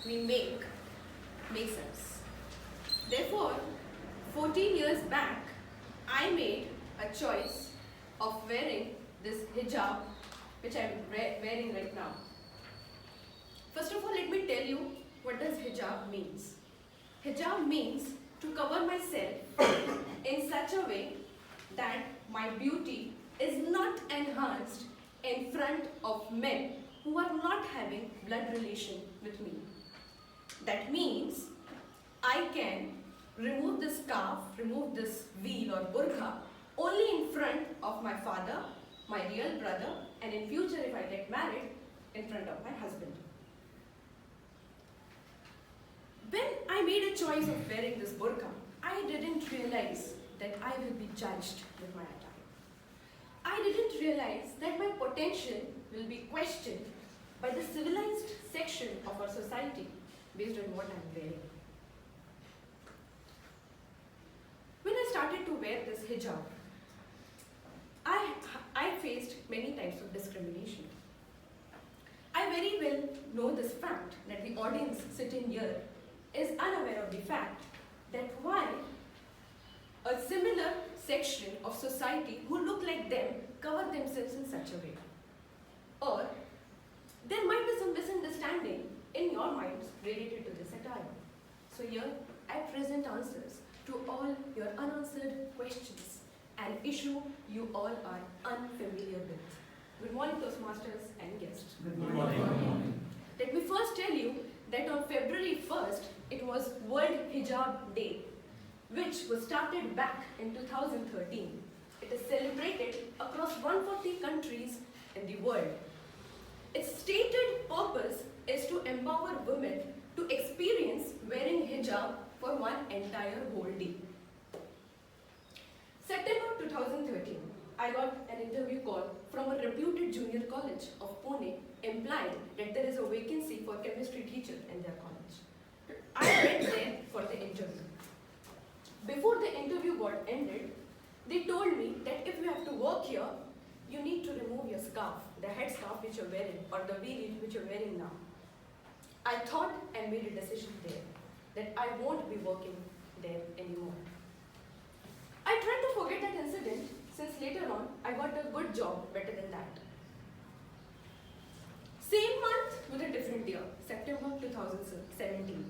we make sense. Therefore, 14 years back, I made a choice of wearing this hijab, which I'm wearing right now. First of all, let me tell you what does hijab means. Hijab means to cover myself in such a way that my beauty is not enhanced in front of men who are not having blood relation with me. That means I can remove this scarf, remove this veil or burqa only in front of my father, my real brother, and in future if I get married, in front of my husband. When I made a choice of wearing this burqa, I didn't realize that I will be judged with my attire. I didn't realize that my potential will be questioned by the civilized section of our society based on what I'm wearing. When I started to wear this hijab, I faced many types of discrimination. I very well know this fact that the audience sitting here is unaware of the fact that why a similar section of society who look like them cover themselves in such a way. Or there might be some misunderstanding in your minds related to this attire. So here I present answers to all your unanswered questions, an issue you all are unfamiliar with. Good morning, Toastmasters and guests. Good morning. Let me first tell you that on February 1st, it was World Hijab Day, which was started back in 2013. It is celebrated across 140 countries in the world. Its stated purpose is to empower women to experience wearing hijab for one entire whole day. September 2013, I got an interview call from a reputed junior college of Pune implying that there is a vacancy for chemistry teacher in their college. I went there for the interview. Before the interview got ended, they told me that if you have to work here, you need to remove your scarf, the head scarf which you're wearing or the veil which you're wearing now. I thought and made a decision there that I won't be working there anymore. I tried to forget that incident since later on I got a good job better than that. Same month with a different year, September 2017,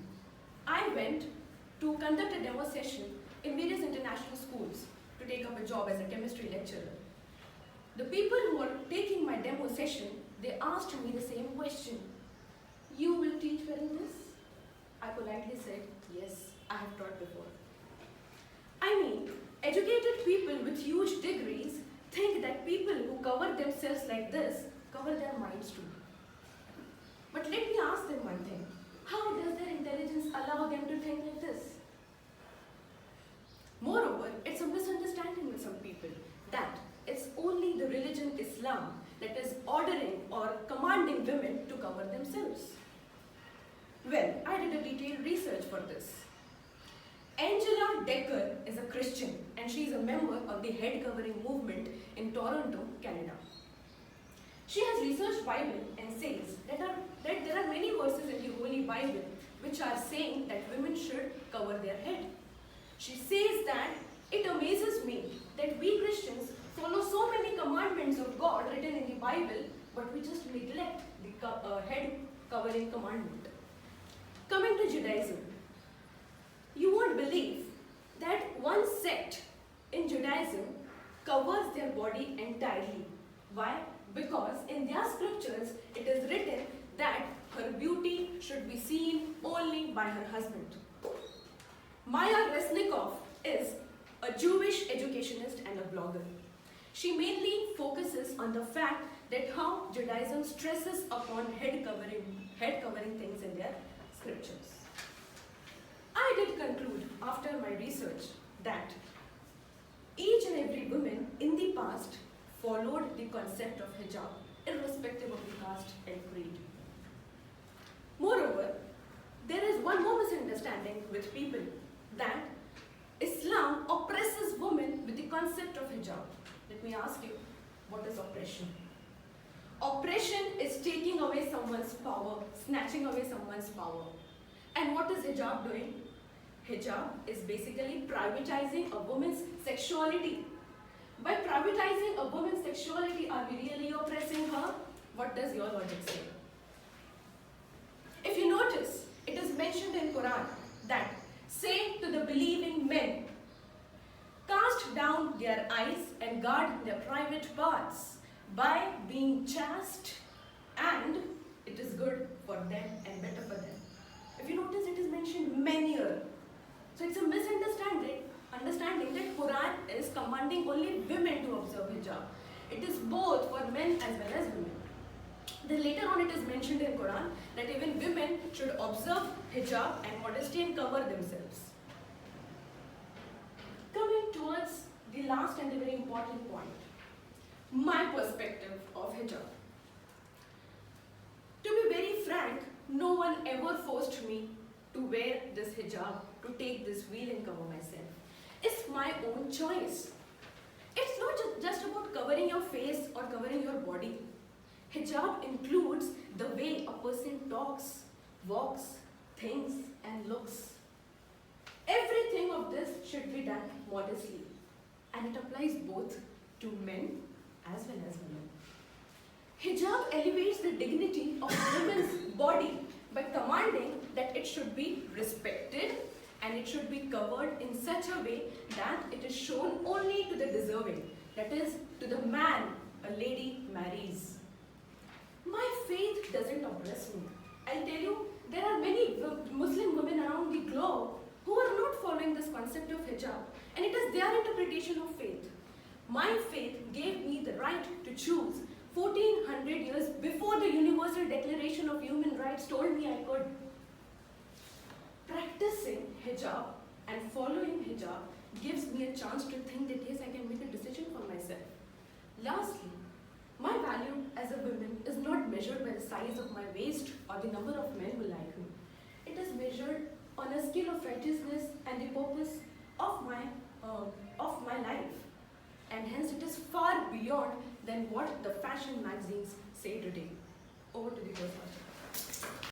I went to conduct a demo session in various international schools to take up a job as a chemistry lecturer. The people who were taking my demo session, they asked me the same question. You will teach wearing this? I politely said, yes, I have taught before. I mean, educated people with huge degrees think that people who cover themselves like this cover their minds too. But let me ask them one thing. How does their intelligence allow them to think like this? Moreover, it's a misunderstanding with some people that it's only the religion Islam that is ordering or commanding women to cover themselves. Well, I did a detailed research for this. Angela Decker is a Christian and she is a member of the head covering movement in Toronto, Canada. She has researched Bible and says that there are many verses in the Holy Bible which are saying that women should cover their head. She says that it amazes me that we Christians follow so many commandments of God written in the Bible, but we just neglect the head covering commandment. Coming to Judaism, you won't believe that one sect in Judaism covers their body entirely. Why? Because in their scriptures it is written that her beauty should be seen only by her husband. Maya Resnikov is a Jewish educationist and a blogger. She mainly focuses on the fact that how Judaism stresses upon head covering things in their scriptures. I did conclude after my research that each and every woman in the past followed the concept of hijab, irrespective of the caste and creed. Moreover, there is one more misunderstanding with people that Islam oppresses women with the concept of hijab. Let me ask you, what is oppression? Oppression is taking away someone's power, snatching away someone's power. And what is hijab doing? Hijab is basically privatizing a woman's sexuality. By privatizing a woman's sexuality, are we really oppressing her? What does your logic say? If you notice, it is mentioned in Quran that say to the believing men, cast down their eyes and guard their private parts by being chaste, and it is good for them and better for them. If you notice, it is mentioned menier. So it's a misunderstanding that Quran is commanding only women to observe hijab. It is both for men as well as women. Then later on it is mentioned in Quran that even women should observe hijab and modesty and cover themselves. Coming towards the last and the very important point, my perspective of hijab. To be very frank, no one ever forced me to wear this hijab, to take this veil and cover myself. It's my own choice. It's not just about covering your face or covering your body. Hijab includes the way a person talks, walks, thinks and looks. Everything of this should be done modestly, and it applies both to men as well as women. Hijab elevates the dignity of a woman's body by commanding that it should be respected and it should be covered in such a way that it is shown only to the deserving, that is, to the man a lady marries. My faith doesn't oppress me. I'll tell you, there are many Muslim women around the globe who are not following this concept of hijab, and it is their interpretation of faith. My faith gave me the right to choose 1400 years before the Universal Declaration of Human Rights told me I could. Practicing hijab and following hijab gives me a chance to think that yes, I can make a decision for myself. Lastly, my value as a woman is not measured by the size of my waist or the number of men who like me. It is measured on a scale of righteousness and the purpose of my life. And hence it is far beyond than what the fashion magazines say today. Over to the first question.